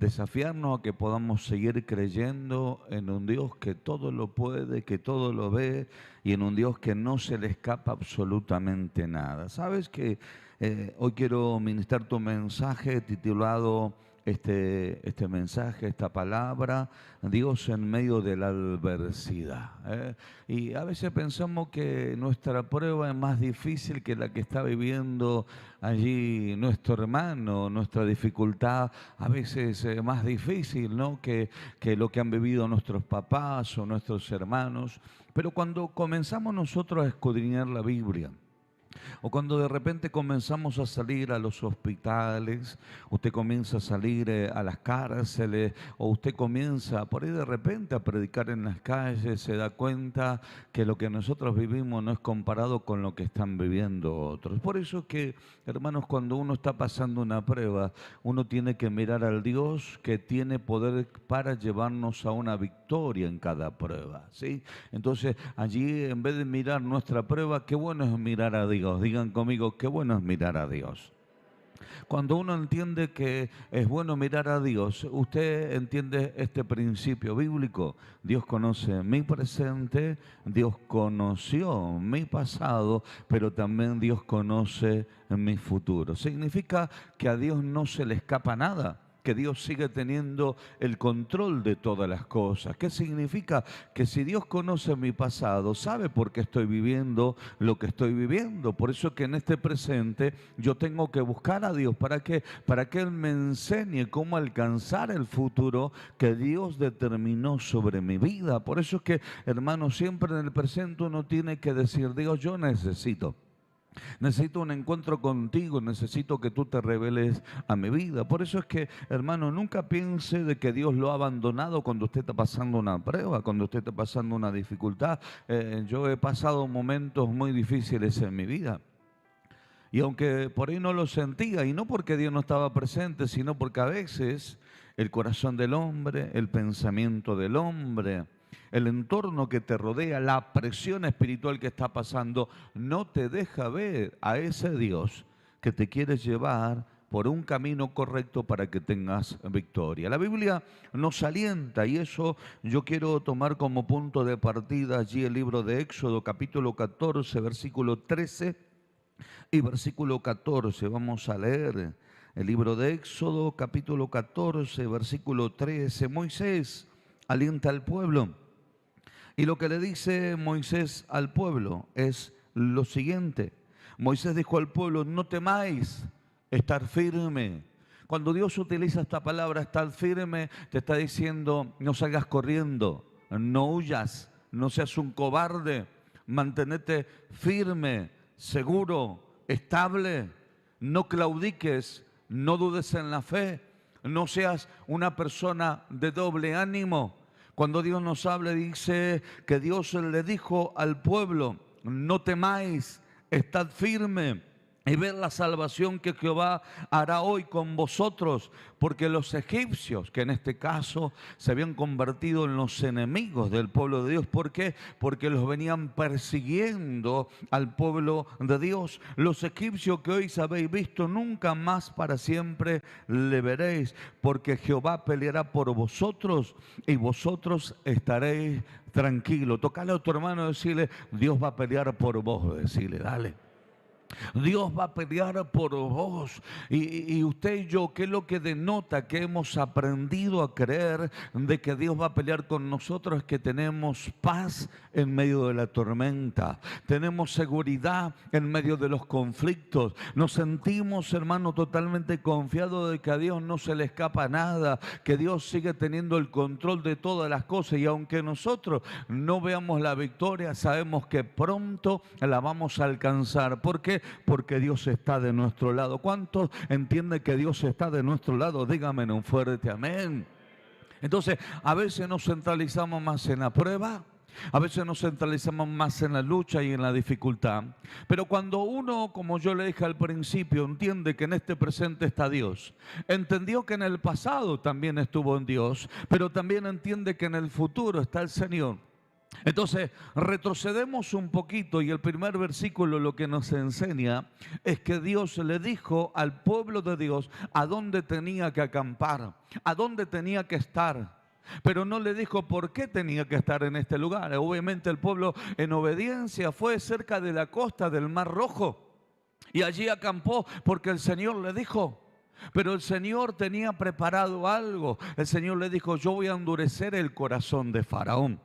desafiarnos a que podamos seguir creyendo en un Dios que todo lo puede, que todo lo ve y en un Dios que no se le escapa absolutamente nada. ¿Sabes que hoy quiero ministrar tu mensaje titulado este mensaje, esta palabra, Dios en medio de la adversidad? Y a veces pensamos que nuestra prueba es más difícil que la que está viviendo allí nuestro hermano, nuestra dificultad a veces es más difícil, ¿no? que lo que han vivido nuestros papás o nuestros hermanos. Pero cuando comenzamos nosotros a escudriñar la Biblia, o cuando de repente comenzamos a salir a los hospitales, usted comienza a salir a las cárceles, o usted comienza por ahí de repente a predicar en las calles, se da cuenta que lo que nosotros vivimos no es comparado con lo que están viviendo otros. Por eso es que, hermanos, cuando uno está pasando una prueba, uno tiene que mirar al Dios que tiene poder para llevarnos a una victoria en cada prueba, ¿sí? Entonces, allí en vez de mirar nuestra prueba, qué bueno es mirar a Dios. Digan conmigo, qué bueno es mirar a Dios. Cuando uno entiende que es bueno mirar a Dios, usted entiende este principio bíblico. Dios conoce mi presente, Dios conoció mi pasado, pero también Dios conoce mi futuro. Significa que a Dios no se le escapa nada, que Dios sigue teniendo el control de todas las cosas. ¿Qué significa? Que si Dios conoce mi pasado, sabe por qué estoy viviendo lo que estoy viviendo. Por eso es que en este presente yo tengo que buscar a Dios. ¿Para qué? Para que Él me enseñe cómo alcanzar el futuro que Dios determinó sobre mi vida. Por eso es que, hermano, siempre en el presente uno tiene que decir, Dios, yo necesito un encuentro contigo, necesito que tú te reveles a mi vida. Por eso es que, hermano, nunca piense de que Dios lo ha abandonado cuando usted está pasando una prueba, cuando usted está pasando una dificultad. Yo he pasado momentos muy difíciles en mi vida. Y aunque por ahí no lo sentía, y no porque Dios no estaba presente, sino porque a veces el corazón del hombre, el pensamiento del hombre, el entorno que te rodea, la presión espiritual que está pasando, no te deja ver a ese Dios que te quiere llevar por un camino correcto para que tengas victoria. La Biblia nos alienta, y eso yo quiero tomar como punto de partida allí el libro de Éxodo, capítulo 14, versículo 13 y versículo 14. Vamos a leer el libro de Éxodo, capítulo 14, versículo 13. Moisés alienta al pueblo. Y lo que le dice Moisés al pueblo es lo siguiente. Moisés dijo al pueblo, no temáis, estar firme. Cuando Dios utiliza esta palabra, estar firme, te está diciendo, no salgas corriendo, no huyas, no seas un cobarde, mantenete firme, seguro, estable, no claudiques, no dudes en la fe, no seas una persona de doble ánimo. Cuando Dios nos habla, dice que Dios le dijo al pueblo, no temáis, estad firme y ved la salvación que Jehová hará hoy con vosotros, porque los egipcios, que en este caso se habían convertido en los enemigos del pueblo de Dios, ¿por qué? Porque los venían persiguiendo al pueblo de Dios. Los egipcios que hoy habéis visto, nunca más para siempre le veréis, porque Jehová peleará por vosotros y vosotros estaréis tranquilos. Tocale a tu hermano y decirle, Dios va a pelear por vos, decirle, dale. Dios va a pelear por vos. Y usted y yo, ¿qué es lo que denota que hemos aprendido a creer de que Dios va a pelear con nosotros? Es que tenemos paz en medio de la tormenta, tenemos seguridad en medio de los conflictos, nos sentimos, hermano, totalmente confiados de que a Dios no se le escapa nada, que Dios sigue teniendo el control de todas las cosas, y aunque nosotros no veamos la victoria, sabemos que pronto la vamos a alcanzar. ¿Por qué? Porque Dios está de nuestro lado. ¿Cuántos entienden que Dios está de nuestro lado? Dígame en un fuerte amén. Entonces, a veces nos centralizamos más en la prueba, a veces nos centralizamos más en la lucha y en la dificultad. Pero cuando uno, como yo le dije al principio, entiende que en este presente está Dios, entendió que en el pasado también estuvo en Dios, pero también entiende que en el futuro está el Señor. Entonces, retrocedemos un poquito y el primer versículo lo que nos enseña es que Dios le dijo al pueblo de Dios a dónde tenía que acampar, a dónde tenía que estar. Pero no le dijo por qué tenía que estar en este lugar. Obviamente el pueblo en obediencia fue cerca de la costa del Mar Rojo y allí acampó porque el Señor le dijo. Pero el Señor tenía preparado algo. El Señor le dijo: yo voy a endurecer el corazón de Faraón.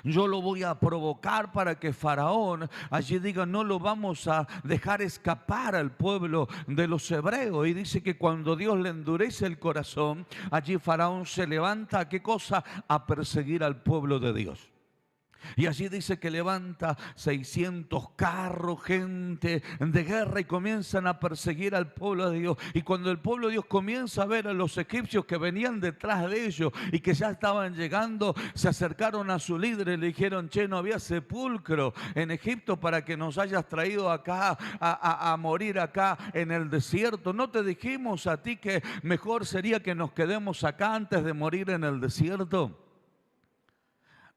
Yo lo voy a provocar para que Faraón allí diga: no lo vamos a dejar escapar al pueblo de los hebreos. Y dice que cuando Dios le endurece el corazón, allí Faraón se levanta ¿a qué cosa? A perseguir al pueblo de Dios. Y allí dice que levanta 600 carros, gente de guerra, y comienzan a perseguir al pueblo de Dios. Y cuando el pueblo de Dios comienza a ver a los egipcios que venían detrás de ellos y que ya estaban llegando, se acercaron a su líder y le dijeron: che, no había sepulcro en Egipto para que nos hayas traído acá a morir acá en el desierto. ¿No te dijimos a ti que mejor sería que nos quedemos acá antes de morir en el desierto?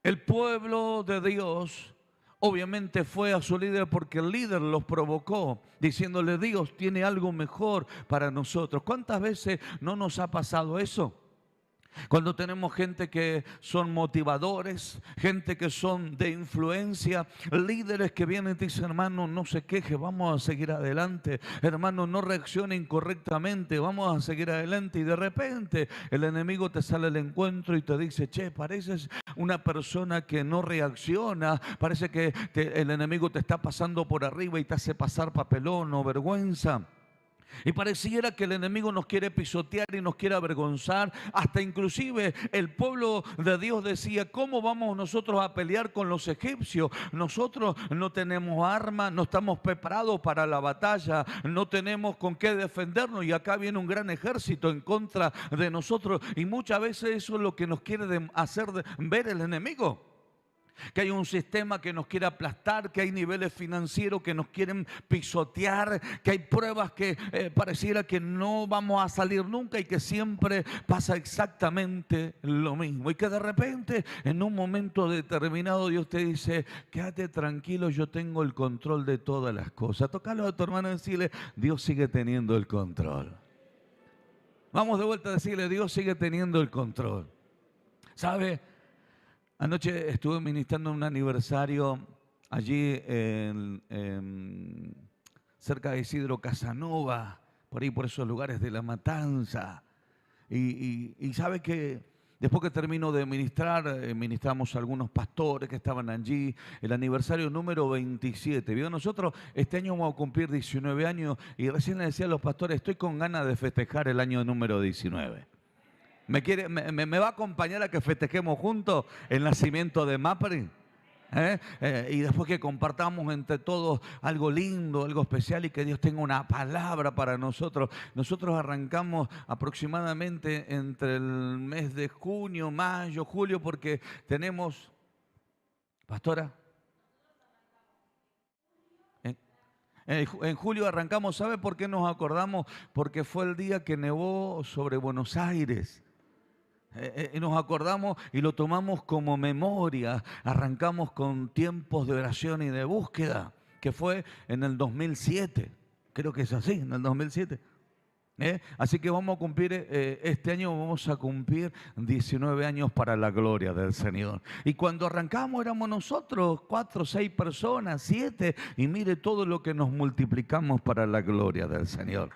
El pueblo de Dios obviamente fue a su líder porque el líder los provocó, diciéndole: Dios tiene algo mejor para nosotros. ¿Cuántas veces no nos ha pasado eso? Cuando tenemos gente que son motivadores, gente que son de influencia, líderes que vienen y te dicen: hermano, no se queje, vamos a seguir adelante. Hermano, no reaccione incorrectamente, vamos a seguir adelante. Y de repente el enemigo te sale al encuentro y te dice: che, pareces una persona que no reacciona, parece que el enemigo te está pasando por arriba y te hace pasar papelón o vergüenza. Y pareciera que el enemigo nos quiere pisotear y nos quiere avergonzar. Hasta inclusive el pueblo de Dios decía: ¿cómo vamos nosotros a pelear con los egipcios? Nosotros no tenemos armas, no estamos preparados para la batalla, no tenemos con qué defendernos, y acá viene un gran ejército en contra de nosotros. Y muchas veces eso es lo que nos quiere hacer ver el enemigo. Que hay un sistema que nos quiere aplastar, que hay niveles financieros que nos quieren pisotear, que hay pruebas que pareciera que no vamos a salir nunca y que siempre pasa exactamente lo mismo. Y que de repente, en un momento determinado, Dios te dice: quédate tranquilo, yo tengo el control de todas las cosas. Tócalo a tu hermano y decirle: Dios sigue teniendo el control. Vamos de vuelta a decirle: Dios sigue teniendo el control. ¿Sabe? Anoche estuve ministrando un aniversario allí cerca de Isidro Casanova, por ahí por esos lugares de La Matanza. Y sabe que después que termino de ministrar, ministramos a algunos pastores que estaban allí, el aniversario número 27. ¿Vio? Nosotros este año vamos a cumplir 19 años y recién le decía a los pastores: estoy con ganas de festejar el año número 19. ¿Me va a acompañar a que festejemos juntos el nacimiento de Mapri? Y después que compartamos entre todos algo lindo, algo especial, y que Dios tenga una palabra para nosotros. Nosotros arrancamos aproximadamente entre el mes de junio, mayo, julio, porque tenemos, pastora, en julio arrancamos. ¿Sabe por qué nos acordamos? Porque fue el día que nevó sobre Buenos Aires. Y nos acordamos y lo tomamos como memoria. Arrancamos con tiempos de oración y de búsqueda, que fue en el 2007. Creo que es así, en el 2007. Así que vamos a cumplir, este año vamos a cumplir 19 años para la gloria del Señor. Y cuando arrancamos éramos nosotros 4, 6 personas, 7. Y mire todo lo que nos multiplicamos para la gloria del Señor.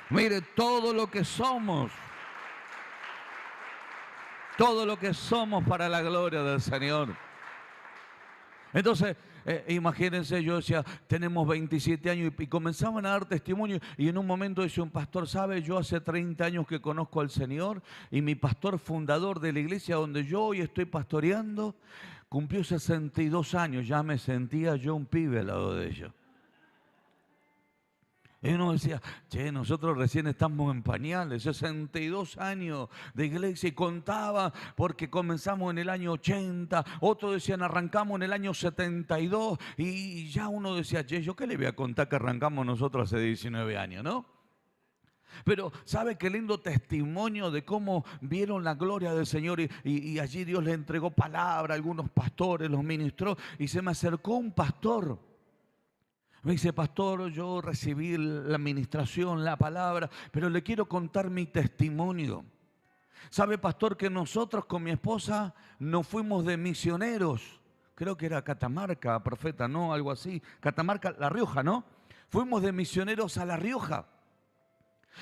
Mire todo lo que somos. Todo lo que somos para la gloria del Señor. Entonces, imagínense, yo decía: tenemos 27 años, y comenzaban a dar testimonio. Y en un momento dice un pastor: ¿sabe? Yo hace 30 años que conozco al Señor, y mi pastor fundador de la iglesia donde yo hoy estoy pastoreando cumplió 62 años. Ya me sentía yo un pibe al lado de ellos. Y uno decía: che, nosotros recién estamos en pañales, 62 años de iglesia. Y contaba porque comenzamos en el año 80, otros decían arrancamos en el año 72. Y ya uno decía: che, ¿yo qué le voy a contar que arrancamos nosotros hace 19 años, no? Pero ¿sabe qué lindo testimonio de cómo vieron la gloria del Señor? Y allí Dios le entregó palabra a algunos pastores, los ministró. Y se me acercó un pastor. Me dice: pastor, yo recibí la administración, la palabra, pero le quiero contar mi testimonio. ¿Sabe, pastor, que nosotros con mi esposa nos fuimos de misioneros? Creo que era Catamarca, profeta, ¿no? Algo así. Catamarca, La Rioja, ¿no? Fuimos de misioneros a La Rioja.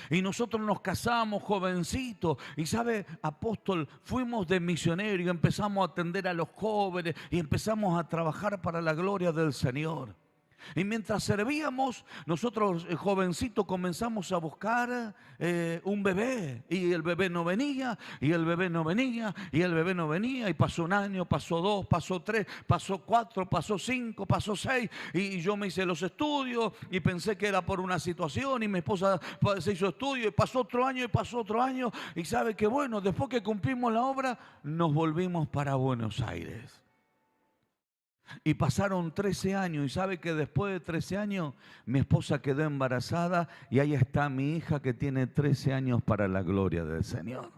Y nosotros nos casamos jovencitos. Y sabe, apóstol, fuimos de misionero y empezamos a atender a los jóvenes y empezamos a trabajar para la gloria del Señor. Y mientras servíamos, nosotros jovencitos comenzamos a buscar un bebé. Y el bebé no venía, y el bebé no venía, y el bebé no venía. Y pasó un año, pasó 2, pasó 3, pasó 4, pasó 5, pasó 6. Y yo me hice los estudios y pensé que era por una situación. Y mi esposa se hizo estudio y pasó otro año y pasó otro año. Y sabe que bueno, después que cumplimos la obra, nos volvimos para Buenos Aires. Y pasaron 13 años y sabe que después de 13 años mi esposa quedó embarazada y ahí está mi hija que tiene 13 años para la gloria del Señor.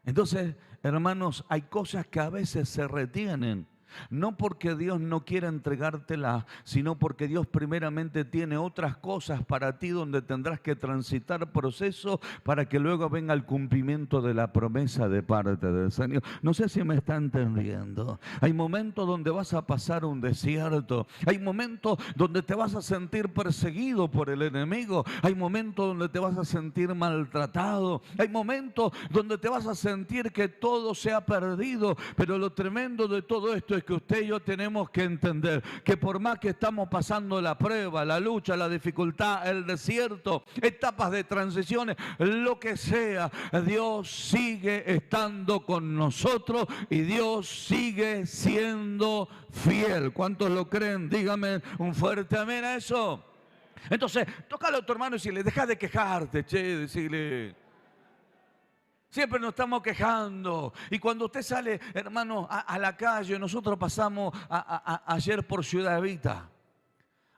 Entonces, hermanos, hay cosas que a veces se retienen. No porque Dios no quiera entregártela, sino porque Dios primeramente tiene otras cosas para ti donde tendrás que transitar procesos para que luego venga el cumplimiento de la promesa de parte del Señor. No sé si me está entendiendo. Hay momentos donde vas a pasar un desierto. Hay momentos donde te vas a sentir perseguido por el enemigo. Hay momentos donde te vas a sentir maltratado. Hay momentos donde te vas a sentir que todo se ha perdido. Pero lo tremendo de todo esto es que usted y yo tenemos que entender que por más que estamos pasando la prueba, la lucha, la dificultad, el desierto, etapas de transiciones, lo que sea, Dios sigue estando con nosotros y Dios sigue siendo fiel. ¿Cuántos lo creen? Dígame un fuerte amén a eso. Entonces, tócale a tu hermano y decirle: deja de quejarte, che, decirle. Siempre nos estamos quejando. Y cuando usted sale, hermano, a la calle, nosotros pasamos ayer por Ciudad Evita.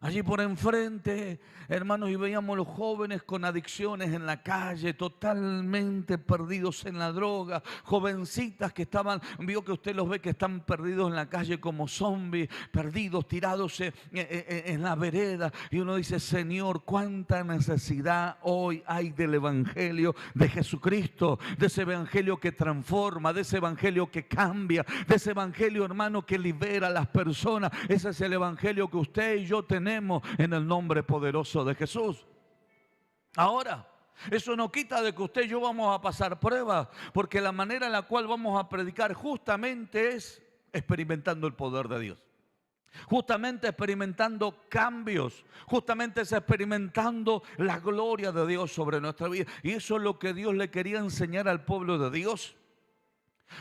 Allí por enfrente, hermanos, y veíamos los jóvenes con adicciones en la calle, totalmente perdidos en la droga, jovencitas que estaban, vio que usted los ve que están perdidos en la calle como zombies, perdidos, tirados en la vereda. Y uno dice: Señor, cuánta necesidad hoy hay del evangelio de Jesucristo, de ese evangelio que transforma, de ese evangelio que cambia, de ese evangelio, hermano, que libera a las personas. Ese es el evangelio que usted y yo tenemos en el nombre poderoso de Jesús. Ahora, eso no quita de que usted y yo vamos a pasar pruebas, porque la manera en la cual vamos a predicar justamente es experimentando el poder de Dios. Justamente experimentando cambios, justamente es experimentando la gloria de Dios sobre nuestra vida. Y eso es lo que Dios le quería enseñar al pueblo de Dios.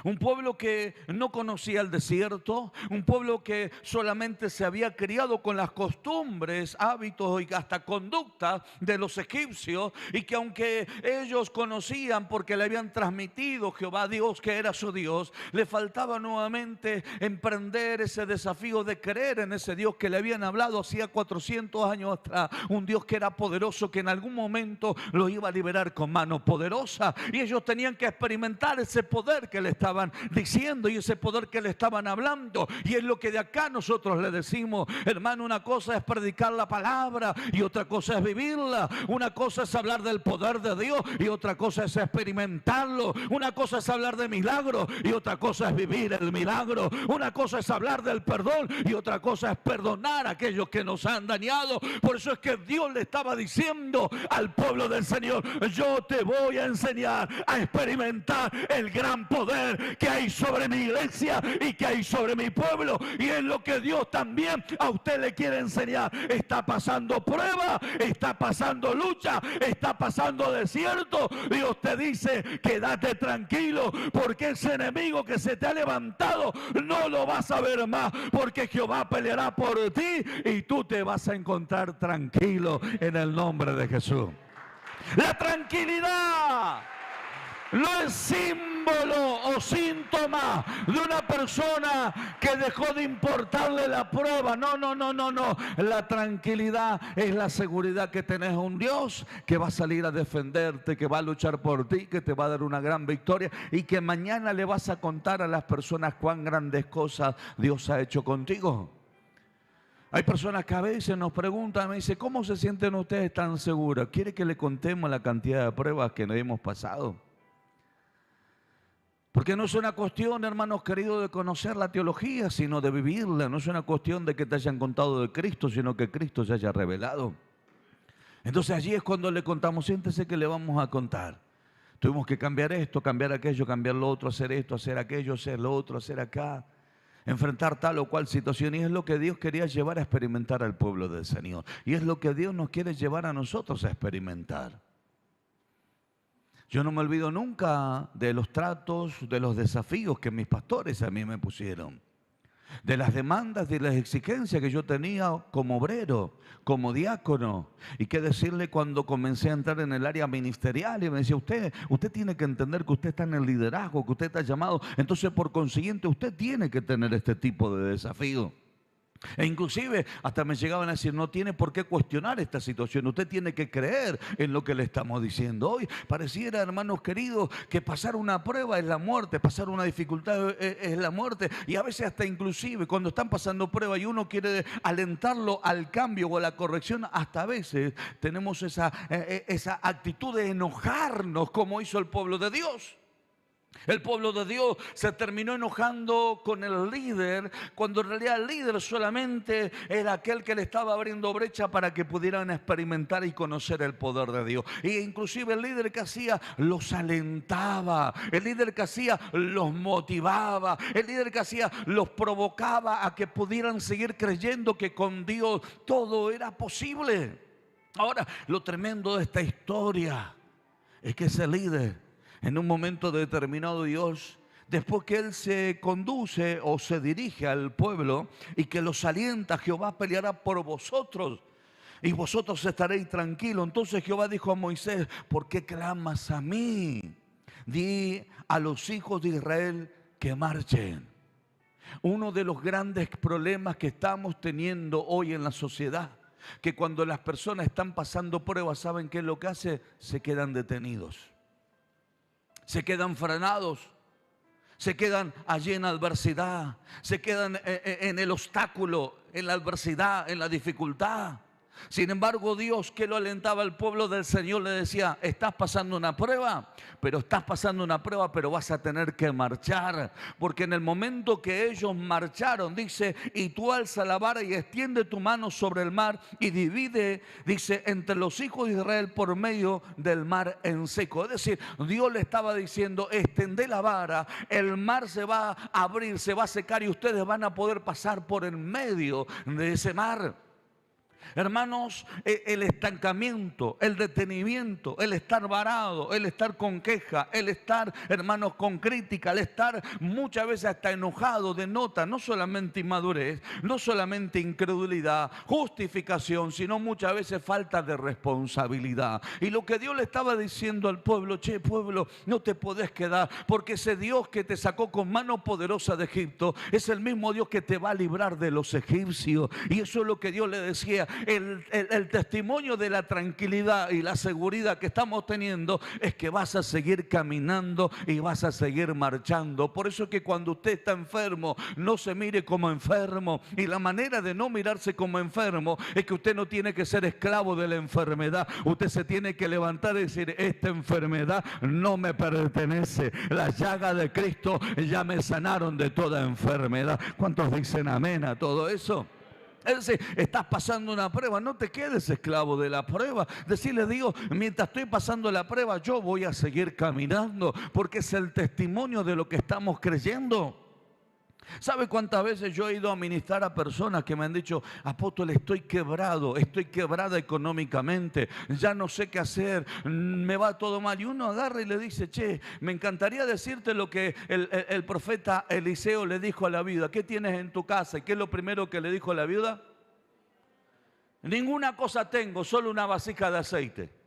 Un pueblo que no conocía el desierto, un pueblo que solamente se había criado con las costumbres, hábitos y hasta conductas de los egipcios, y que aunque ellos conocían porque le habían transmitido Jehová Dios que era su Dios, le faltaba nuevamente emprender ese desafío de creer en ese Dios que le habían hablado hacía 400 años atrás, un Dios que era poderoso, que en algún momento los iba a liberar con mano poderosa, y ellos tenían que experimentar ese poder que le estaban diciendo y ese poder que le estaban hablando. Y es lo que de acá nosotros le decimos: hermano, una cosa es predicar la palabra y otra cosa es vivirla. Una cosa es hablar del poder de Dios y otra cosa es experimentarlo. Una cosa es hablar de milagros y otra cosa es vivir el milagro. Una cosa es hablar del perdón y otra cosa es perdonar a aquellos que nos han dañado. Por eso es que Dios le estaba diciendo al pueblo del Señor: yo te voy a enseñar a experimentar el gran poder que hay sobre mi iglesia y que hay sobre mi pueblo. Y es lo que Dios también a usted le quiere enseñar. Está pasando prueba, está pasando lucha, está pasando desierto. Dios te dice: quédate tranquilo, porque ese enemigo que se te ha levantado no lo vas a ver más, porque Jehová peleará por ti y tú te vas a encontrar tranquilo en el nombre de Jesús. La tranquilidad no es símbolo o síntoma de una persona que dejó de importarle la prueba. No, no, no, no, no. La tranquilidad es la seguridad que tenés un Dios que va a salir a defenderte, que va a luchar por ti, que te va a dar una gran victoria y que mañana le vas a contar a las personas cuán grandes cosas Dios ha hecho contigo. Hay personas que a veces nos preguntan, me dicen, ¿cómo se sienten ustedes tan seguros? ¿Quiere que le contemos la cantidad de pruebas que nos hemos pasado? Porque no es una cuestión, hermanos queridos, de conocer la teología, sino de vivirla. No es una cuestión de que te hayan contado de Cristo, sino que Cristo se haya revelado. Entonces allí es cuando le contamos, siéntese que le vamos a contar. Tuvimos que cambiar esto, cambiar aquello, cambiar lo otro, hacer esto, hacer aquello, hacer lo otro, hacer acá. Enfrentar tal o cual situación, y es lo que Dios quería llevar a experimentar al pueblo del Señor, y es lo que Dios nos quiere llevar a nosotros a experimentar. Yo no me olvido nunca de los tratos, de los desafíos que mis pastores a mí me pusieron, de las demandas, de las exigencias que yo tenía como obrero, como diácono. Y qué decirle cuando comencé a entrar en el área ministerial y me decía, usted tiene que entender que usted está en el liderazgo, que usted está llamado, entonces por consiguiente usted tiene que tener este tipo de desafío. E inclusive hasta me llegaban a decir, no tiene por qué cuestionar esta situación, usted tiene que creer en lo que le estamos diciendo. Hoy pareciera, hermanos queridos, que pasar una prueba es la muerte, pasar una dificultad es la muerte, y a veces hasta inclusive cuando están pasando pruebas y uno quiere alentarlo al cambio o a la corrección, hasta a veces tenemos esa actitud de enojarnos como hizo el pueblo de Dios. El pueblo de Dios se terminó enojando con el líder, cuando en realidad el líder solamente era aquel que le estaba abriendo brecha para que pudieran experimentar y conocer el poder de Dios. E inclusive el líder que hacía los alentaba, el líder que hacía los motivaba, el líder que hacía los provocaba a que pudieran seguir creyendo que con Dios todo era posible. Ahora, lo tremendo de esta historia es que ese líder, en un momento determinado, Dios, después que Él se conduce o se dirige al pueblo y que los alienta, Jehová peleará por vosotros y vosotros estaréis tranquilos. Entonces Jehová dijo a Moisés, ¿por qué clamas a mí? Di a los hijos de Israel que marchen. Uno de los grandes problemas que estamos teniendo hoy en la sociedad, que cuando las personas están pasando pruebas, ¿saben qué es lo que hace? Se quedan detenidos. Se quedan frenados, se quedan allí en adversidad, se quedan en el obstáculo, en la adversidad, en la dificultad. Sin embargo, Dios, que lo alentaba al pueblo del Señor, le decía, estás pasando una prueba, pero vas a tener que marchar. Porque en el momento que ellos marcharon, dice, y tú alza la vara y extiende tu mano sobre el mar y divide, dice, entre los hijos de Israel por medio del mar en seco. Es decir, Dios le estaba diciendo, extende la vara, el mar se va a abrir, se va a secar y ustedes van a poder pasar por en medio de ese mar. Hermanos, el estancamiento, el detenimiento, el estar varado, el estar con queja, el estar, hermanos, con crítica, el estar muchas veces hasta enojado, denota no solamente inmadurez, no solamente incredulidad, justificación, sino muchas veces falta de responsabilidad. Y lo que Dios le estaba diciendo al pueblo, che, pueblo, no te podés quedar, porque ese Dios que te sacó con mano poderosa de Egipto es el mismo Dios que te va a librar de los egipcios. Y eso es lo que Dios le decía. El testimonio de la tranquilidad y la seguridad que estamos teniendo es que vas a seguir caminando y vas a seguir marchando. Por eso es que cuando usted está enfermo, no se mire como enfermo. Y la manera de no mirarse como enfermo es que usted no tiene que ser esclavo de la enfermedad. Usted se tiene que levantar y decir, esta enfermedad no me pertenece. Las llagas de Cristo ya me sanaron de toda enfermedad. ¿Cuántos dicen amén a todo eso? Es decir, estás pasando una prueba, no te quedes esclavo de la prueba. Decirle, Dios, mientras estoy pasando la prueba, yo voy a seguir caminando, porque es el testimonio de lo que estamos creyendo. ¿Sabe cuántas veces yo he ido a ministrar a personas que me han dicho, apóstol, estoy quebrado, estoy quebrada económicamente, ya no sé qué hacer, me va todo mal? Y uno agarra y le dice, che, me encantaría decirte lo que el profeta Eliseo le dijo a la viuda. ¿Qué tienes en tu casa? ¿Y qué es lo primero que le dijo a la viuda? Ninguna cosa tengo, solo una vasija de aceite.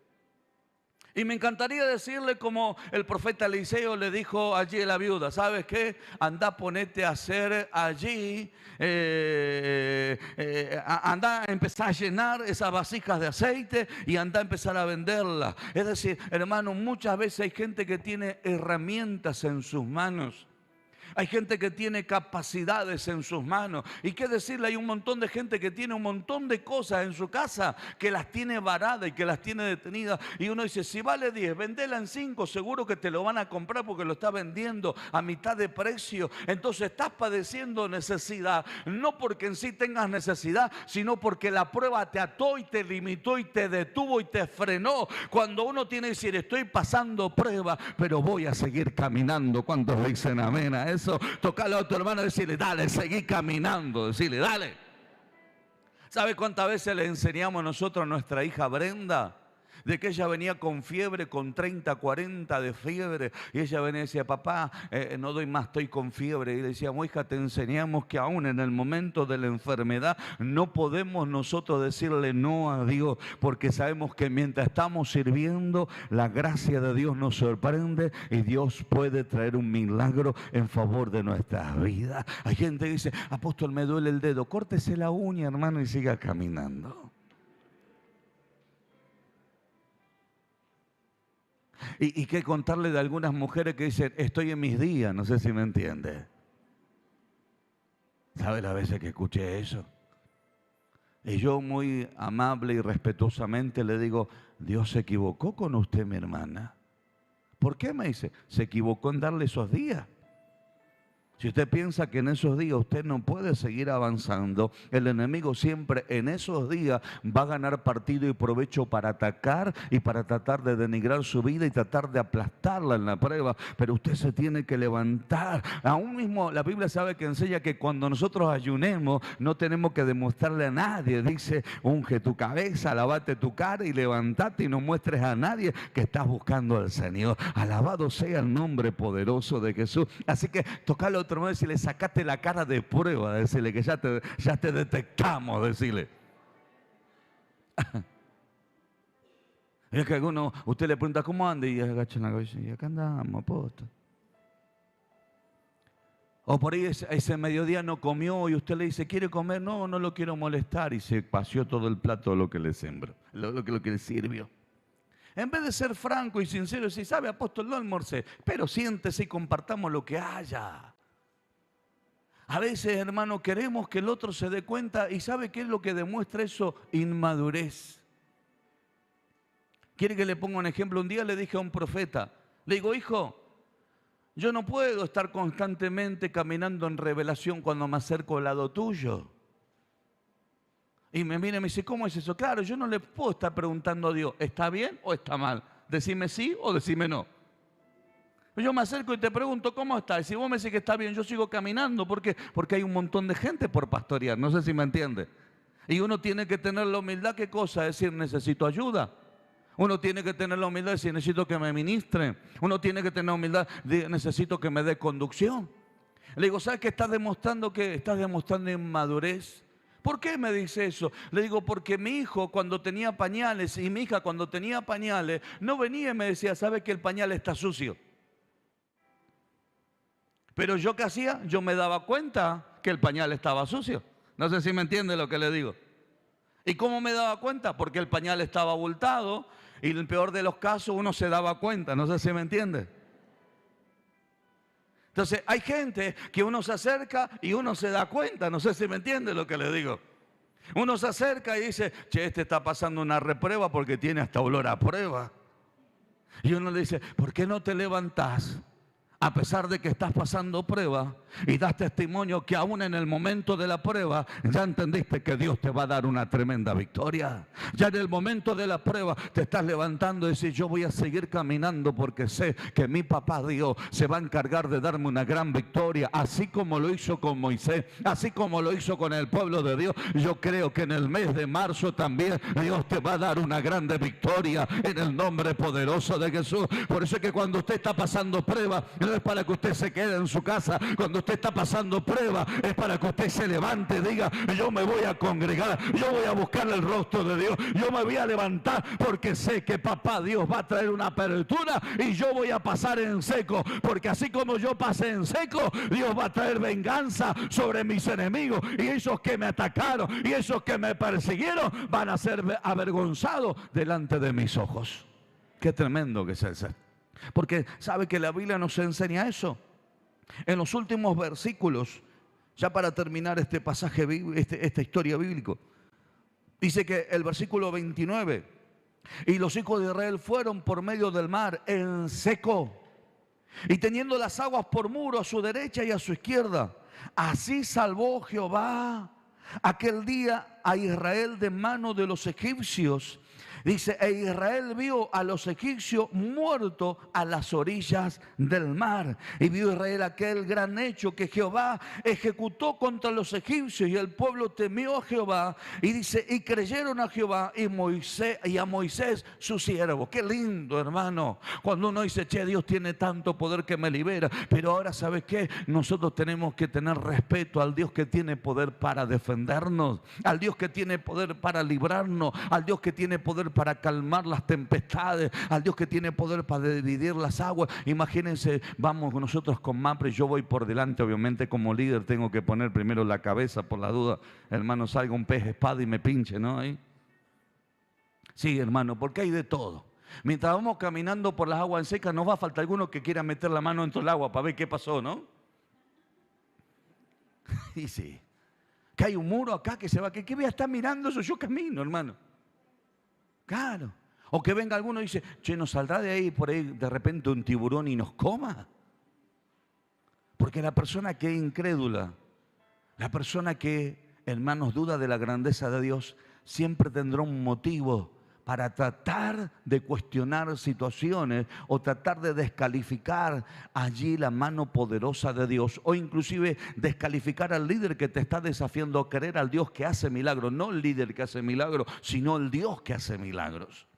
Y me encantaría decirle como el profeta Eliseo le dijo allí a la viuda, ¿sabes qué? Anda, ponete a hacer allí, anda a empezar a llenar esas vasijas de aceite y anda a empezar a venderlas. Es decir, hermano, muchas veces hay gente que tiene herramientas en sus manos. Hay gente que tiene capacidades en sus manos. ¿Y qué decirle? Hay un montón de gente que tiene un montón de cosas en su casa que las tiene varadas y que las tiene detenidas. Y uno dice, si vale 10, vendela en 5, seguro que te lo van a comprar porque lo está vendiendo a mitad de precio. Entonces estás padeciendo necesidad, no porque en sí tengas necesidad, sino porque la prueba te ató y te limitó y te detuvo y te frenó. Cuando uno tiene que decir, estoy pasando prueba, pero voy a seguir caminando. ¿Cuántos dicen amén a eso? Tocarle a tu hermano y decirle, dale, seguí caminando, decirle, dale. ¿Sabe cuántas veces le enseñamos nosotros a nuestra hija Brenda? De que ella venía con fiebre, con 30, 40 de fiebre. Y ella venía y decía, papá, no doy más, estoy con fiebre. Y le decíamos, hija, te enseñamos que aún en el momento de la enfermedad no podemos nosotros decirle no a Dios. Porque sabemos que mientras estamos sirviendo, la gracia de Dios nos sorprende y Dios puede traer un milagro en favor de nuestras vidas. Hay gente que dice, apóstol, me duele el dedo. Córtese la uña, hermano, y siga caminando. Y qué contarle de algunas mujeres que dicen, estoy en mis días, no sé si me entiende. ¿Sabe las veces que escuché eso? Y yo muy amable y respetuosamente le digo, Dios se equivocó con usted, mi hermana. ¿Por qué? Me dice, se equivocó en darle esos días. Si usted piensa que en esos días usted no puede seguir avanzando, el enemigo siempre en esos días va a ganar partido y provecho para atacar y para tratar de denigrar su vida y tratar de aplastarla en la prueba. Pero usted se tiene que levantar. Aún mismo la Biblia sabe que enseña que cuando nosotros ayunemos no tenemos que demostrarle a nadie. Dice, unge tu cabeza, lavate tu cara y levantate y no muestres a nadie que estás buscando al Señor. Alabado sea el nombre poderoso de Jesús. Así que tocalo otro modo, decirle, sacate la cara de prueba, decirle que ya te detectamos, decirle. Es que alguno, usted le pregunta, ¿cómo anda? Y agachan la cabeza, y acá andamos, apóstol. O por ahí ese mediodía no comió y usted le dice, ¿quiere comer? No, no lo quiero molestar. Y se paseó todo el plato de lo que le sembró, lo que le sirvió. En vez de ser franco y sincero, decir, ¿sabe, apóstol? No almorcé, pero siéntese y compartamos lo que haya. A veces, hermano, queremos que el otro se dé cuenta y ¿sabe qué es lo que demuestra eso? Inmadurez. ¿Quiere que le ponga un ejemplo? Un día le dije a un profeta, le digo, hijo, yo no puedo estar constantemente caminando en revelación cuando me acerco al lado tuyo. Y me mira y me dice, ¿cómo es eso? Claro, yo no le puedo estar preguntando a Dios, ¿está bien o está mal? Decime sí o decime no. Yo me acerco y te pregunto, ¿cómo estás? Y si vos me decís que está bien, yo sigo caminando. ¿Por qué? Porque hay un montón de gente por pastorear. No sé si me entiende. Y uno tiene que tener la humildad, ¿qué cosa? Decir, necesito ayuda. Uno tiene que tener la humildad de decir, necesito que me ministren. Uno tiene que tener la humildad de necesito que me dé conducción. Le digo, ¿sabes qué estás demostrando? Que estás demostrando inmadurez. ¿Por qué me dice eso? Le digo, porque mi hijo cuando tenía pañales y mi hija cuando tenía pañales, no venía y me decía, ¿sabe que el pañal está sucio? Pero yo, ¿qué hacía? Yo me daba cuenta que el pañal estaba sucio. No sé si me entiende lo que le digo. ¿Y cómo me daba cuenta? Porque el pañal estaba abultado y en el peor de los casos uno se daba cuenta. No sé si me entiende. Entonces hay gente que uno se acerca y uno se da cuenta. No sé si me entiende lo que le digo. Uno se acerca y dice, che, este está pasando una reprueba porque tiene hasta olor a prueba. Y uno le dice, ¿por qué no te levantás? A pesar de que estás pasando prueba y das testimonio que aún en el momento de la prueba ya entendiste que Dios te va a dar una tremenda victoria. Ya en el momento de la prueba te estás levantando y dices, yo voy a seguir caminando porque sé que mi papá Dios se va a encargar de darme una gran victoria, así como lo hizo con Moisés, así como lo hizo con el pueblo de Dios. Yo creo que en el mes de marzo también Dios te va a dar una grande victoria en el nombre poderoso de Jesús. Por eso es que cuando usted está pasando prueba, es para que usted se quede en su casa cuando usted está pasando prueba. Es para que usted se levante y diga, yo me voy a congregar, yo voy a buscar el rostro de Dios, yo me voy a levantar porque sé que papá Dios va a traer una apertura y yo voy a pasar en seco, porque así como yo pasé en seco, Dios va a traer venganza sobre mis enemigos, y esos que me atacaron y esos que me persiguieron van a ser avergonzados delante de mis ojos. Qué tremendo que es el ser. Porque sabe que la Biblia nos enseña eso. En los últimos versículos, ya para terminar este pasaje, esta historia bíblica, dice que el versículo 29, y los hijos de Israel fueron por medio del mar en seco, y teniendo las aguas por muro a su derecha y a su izquierda. Así salvó Jehová aquel día a Israel de mano de los egipcios. Dice, e Israel vio a los egipcios muertos a las orillas del mar. Y vio Israel aquel gran hecho que Jehová ejecutó contra los egipcios, y el pueblo temió a Jehová. Y dice, y creyeron a Jehová y a Moisés su siervo. Qué lindo, hermano, cuando uno dice, che, Dios tiene tanto poder que me libera. Pero ahora, ¿sabes qué? Nosotros tenemos que tener respeto al Dios que tiene poder para defendernos, al Dios que tiene poder para librarnos, al Dios que tiene poder para calmar las tempestades, al Dios que tiene poder para dividir las aguas. Imagínense, vamos nosotros con MAPRE, yo voy por delante, obviamente como líder tengo que poner primero la cabeza por la duda, hermano, salga un pez espada y me pinche, ¿no? ¿Ahí? Sí, hermano, porque hay de todo. Mientras vamos caminando por las aguas secas, nos va a faltar alguno que quiera meter la mano dentro del agua para ver qué pasó, ¿no? Y sí, que hay un muro acá que se va, que voy a estar mirando eso, yo camino, hermano. Claro. O que venga alguno y dice, che, ¿nos saldrá de ahí por ahí de repente un tiburón y nos coma? Porque la persona que es incrédula, la persona que, hermanos, duda de la grandeza de Dios, siempre tendrá un motivo para tratar de cuestionar situaciones o tratar de descalificar allí la mano poderosa de Dios, o inclusive descalificar al líder que te está desafiando a creer al Dios que hace milagros. No el líder que hace milagros, sino el Dios que hace milagros.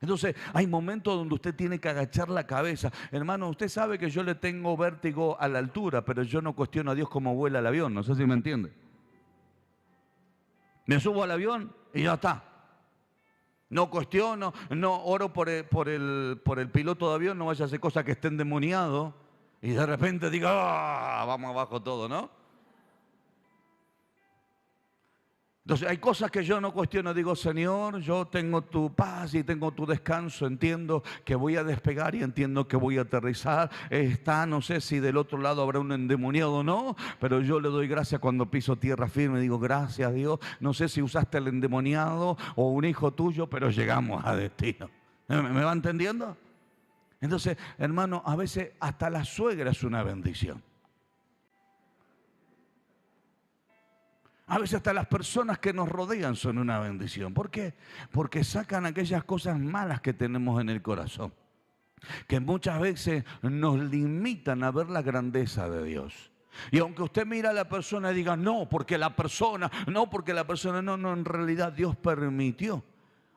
Entonces hay momentos donde usted tiene que agachar la cabeza. Hermano, usted sabe que yo le tengo vértigo a la altura, pero yo no cuestiono a Dios cómo vuela el avión, no sé si me entiende. Me subo al avión y ya está. No cuestiono, no oro por el piloto de avión, no vaya a hacer cosas que estén endemoniados y de repente diga, ¡ah! Vamos abajo todo, ¿no? Entonces hay cosas que yo no cuestiono, digo, Señor, yo tengo tu paz y tengo tu descanso, entiendo que voy a despegar y entiendo que voy a aterrizar. No sé si del otro lado habrá un endemoniado o no, pero yo le doy gracias cuando piso tierra firme, digo, gracias Dios, no sé si usaste el endemoniado o un hijo tuyo, pero llegamos a destino. ¿Me va entendiendo? Entonces, hermano, a veces hasta la suegra es una bendición. A veces hasta las personas que nos rodean son una bendición. ¿Por qué? Porque sacan aquellas cosas malas que tenemos en el corazón, que muchas veces nos limitan a ver la grandeza de Dios. Y aunque usted mira a la persona y diga, no, porque la persona, no, en realidad Dios permitió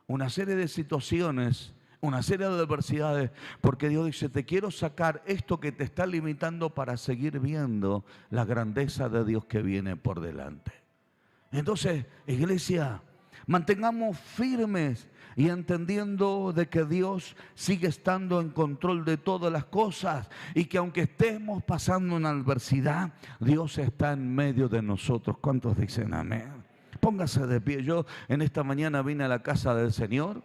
una serie de situaciones, una serie de adversidades, porque Dios dice, te quiero sacar esto que te está limitando para seguir viendo la grandeza de Dios que viene por delante. Entonces, iglesia, mantengamos firmes y entendiendo de que Dios sigue estando en control de todas las cosas y que aunque estemos pasando una adversidad, Dios está en medio de nosotros. ¿Cuántos dicen amén? Póngase de pie. Yo en esta mañana vine a la casa del Señor